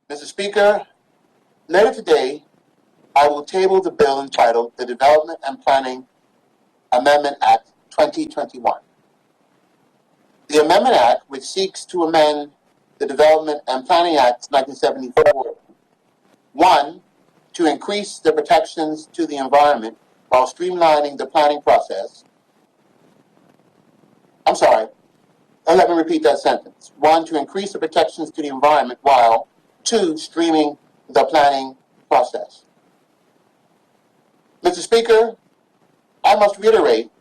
Mr. Speaker, later today, I will table the bill entitled the Development and Planning Amendment Act 2021. The Amendment Act, which seeks to amend the Development and Planning Act 1974, 1, to increase the protections to the environment while streamlining the planning process. Let me repeat that sentence. 1, to increase the protections to the environment while 2, streaming the planning process. Mr. Speaker, I must reiterate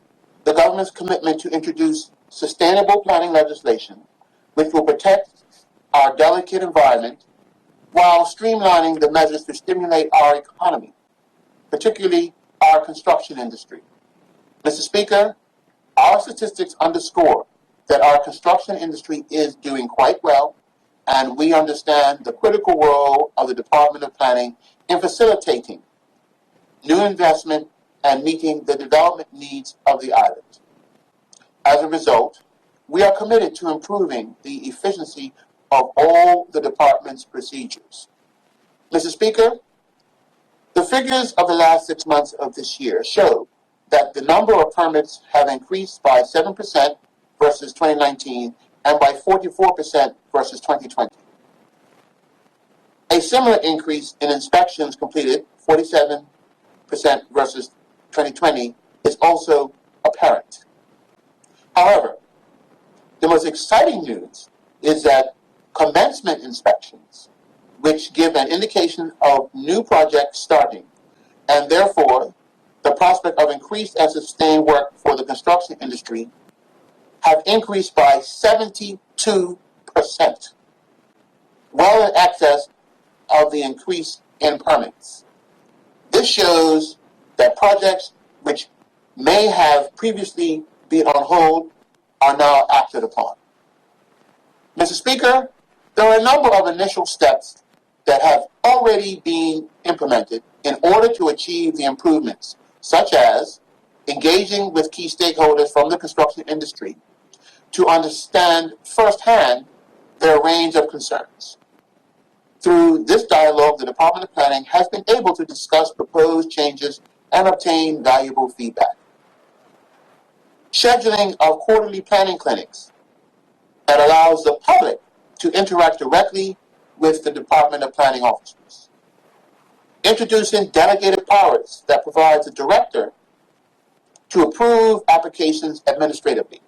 the government's commitment to introduce sustainable planning legislation which will protect our delicate environment while streamlining the measures to stimulate our economy, particularly our construction industry. Mr. Speaker, our statistics underscore that our construction industry is doing quite well, and we understand the critical role of the Department of Planning in facilitating new investment and meeting the development needs of the island. As a result, we are committed to improving the efficiency of all the department's procedures. Mr. Speaker, the figures of the last 6 months of this year show that the number of permits have increased by 7% versus 2019 and by 44% versus 2020. A similar increase in inspections completed, 47% versus 2020, is also apparent. However, the most exciting news is that commencement inspections, which give an indication of new projects starting, and therefore the prospect of increased and sustained work for the construction industry, have increased by 72%, well in excess of the increase in permits. This shows that projects which may have previously been on hold are now acted upon. Mr. Speaker, there are a number of initial steps that have already been implemented in order to achieve the improvements, such as engaging with key stakeholders from the construction industry to understand firsthand their range of concerns. Through this dialogue, the Department of Planning has been able to discuss proposed changes and obtain valuable feedback. Scheduling of quarterly planning clinics that allows the public to interact directly with the Department of Planning officers. Introducing delegated powers that provides the director to approve applications administratively.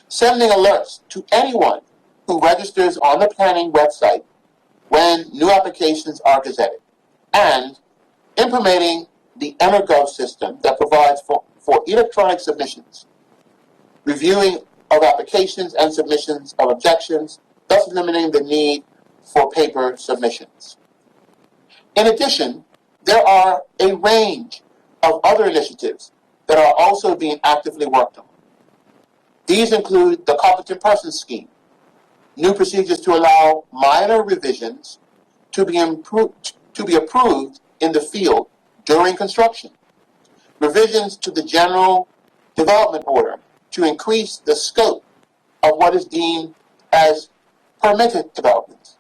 Sending alerts to anyone who registers on the planning website when new applications are gazetted. And implementing the EnerGov system that provides for electronic submissions, reviewing of applications and submissions of objections, thus eliminating the need for paper submissions. In addition, there are a range of other initiatives that are also being actively worked on. These include the Competent Persons Scheme, new procedures to allow minor revisions to be approved in the field during construction, revisions to the General Development Order to increase the scope of what is deemed as permitted development,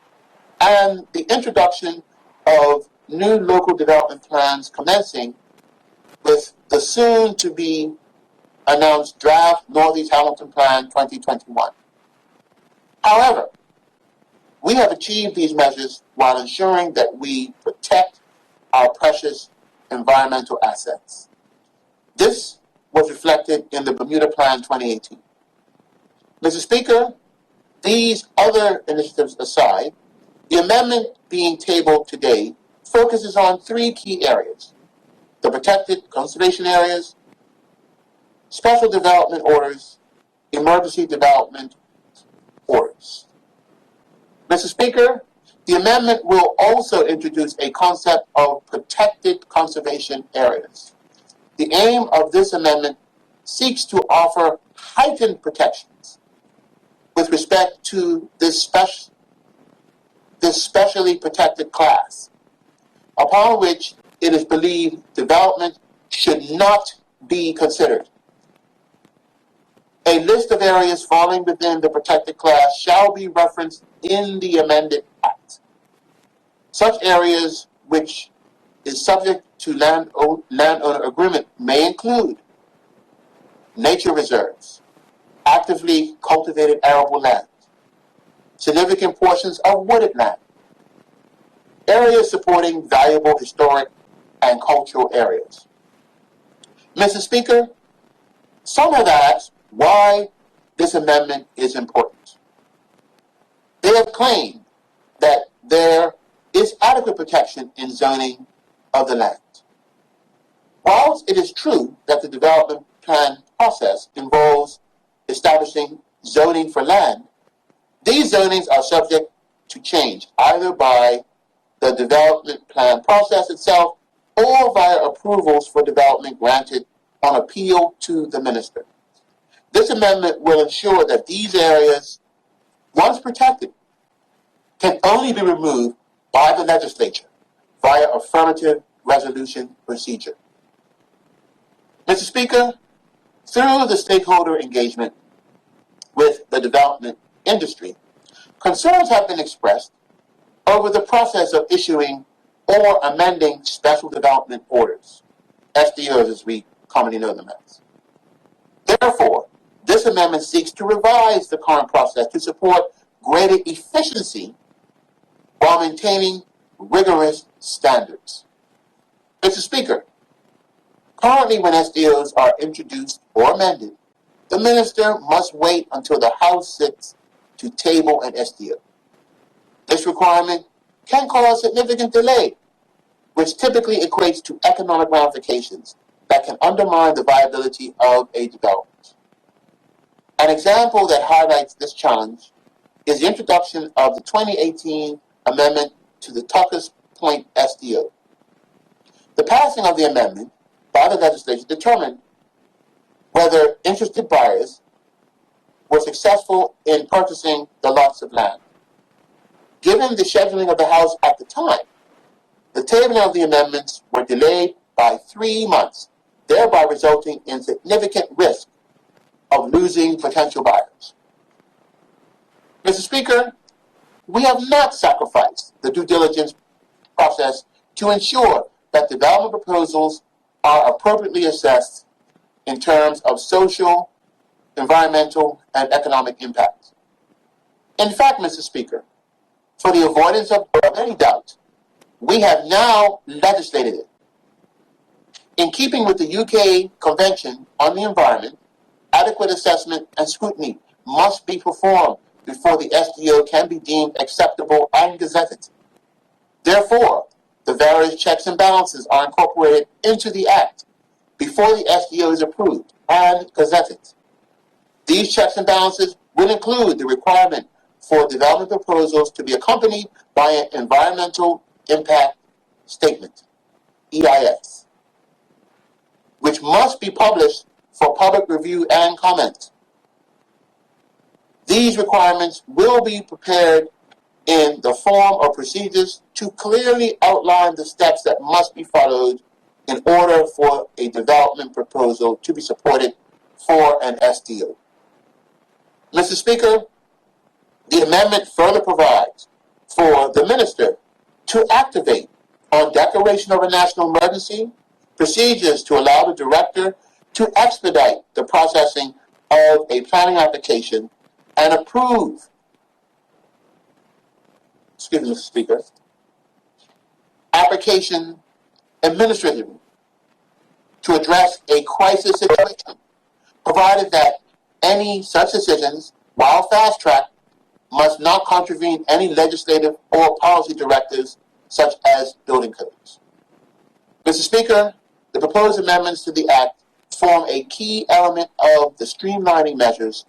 and the introduction of new local development plans commencing with the soon-to-be announced draft Northeast Hamilton Plan 2021. However, we have achieved these measures while ensuring that we protect our precious environmental assets. This was reflected in the Bermuda Plan 2018. Mr. Speaker, these other initiatives aside, the amendment being tabled today focuses on 3 key areas: the protected conservation areas, special development orders, emergency development orders. Mr. Speaker, the amendment will also introduce a concept of protected conservation areas. The aim of this amendment seeks to offer heightened protections with respect to this specially protected class, upon which it is believed development should not be considered. A list of areas falling within the protected class shall be referenced in the amended Act. Such areas which is subject to landowner agreement may include nature reserves, actively cultivated arable land, significant portions of wooded land, areas supporting valuable historic and cultural areas. Mr. Speaker, some have asked why this amendment is important. They have claimed that there is adequate protection in zoning of the land. Whilst it is true that the development plan process involves establishing zoning for land, these zonings are subject to change either by the development plan process itself or via approvals for development granted on appeal to the minister. This amendment will ensure that these areas, once protected, can only be removed by the legislature via affirmative resolution procedure. Mr. Speaker, through the stakeholder engagement with the development industry, concerns have been expressed over the process of issuing or amending special development orders, SDOs as we commonly know them as. Therefore, this amendment seeks to revise the current process to support greater efficiency while maintaining rigorous standards. Mr. Speaker, currently when SDOs are introduced or amended, the minister must wait until the House sits to table an SDO. This requirement can cause significant delay, which typically equates to economic ramifications that can undermine the viability of a development. An example that highlights this challenge is the introduction of the 2018 amendment to the Tuckers Point SDO. The passing of the amendment by the legislature determined whether interested buyers were successful in purchasing the lots of land. Given the scheduling of the House at the time, the tabling of the amendments were delayed by 3 months, thereby resulting in significant risk of losing potential buyers. Mr. Speaker, we have not sacrificed the due diligence process to ensure that development proposals are appropriately assessed in terms of social, environmental, and economic impact. In fact, Mr. Speaker, for the avoidance of any doubt, we have now legislated it. In keeping with the UK Convention on the Environment, adequate assessment and scrutiny must be performed before the SDO can be deemed acceptable and gazetted. Therefore, the various checks and balances are incorporated into the Act before the SDO is approved and gazetted. These checks and balances will include the requirement for development proposals to be accompanied by an Environmental Impact Statement, EIS, which must be published for public review and comment. These requirements will be prepared in the form of procedures to clearly outline the steps that must be followed in order for a development proposal to be supported for an SDO. Mr. Speaker, the amendment further provides for the minister to activate, on declaration of a national emergency, procedures to allow the director to expedite the processing of a planning application and approve, Mr. Speaker, application administratively to address a crisis situation, provided that any such decisions, while fast-tracked, must not contravene any legislative or policy directives such as building codes. Mr. Speaker, the proposed amendments to the Act form a key element of the streamlining measures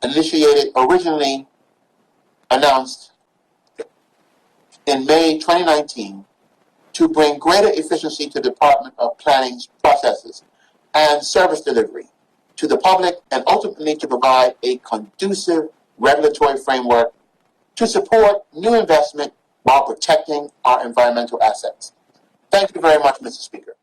initiated originally announced in May 2019 to bring greater efficiency to the Department of Planning's processes and service delivery to the public, and ultimately to provide a conducive regulatory framework to support new investment while protecting our environmental assets. Thank you very much, Mr. Speaker.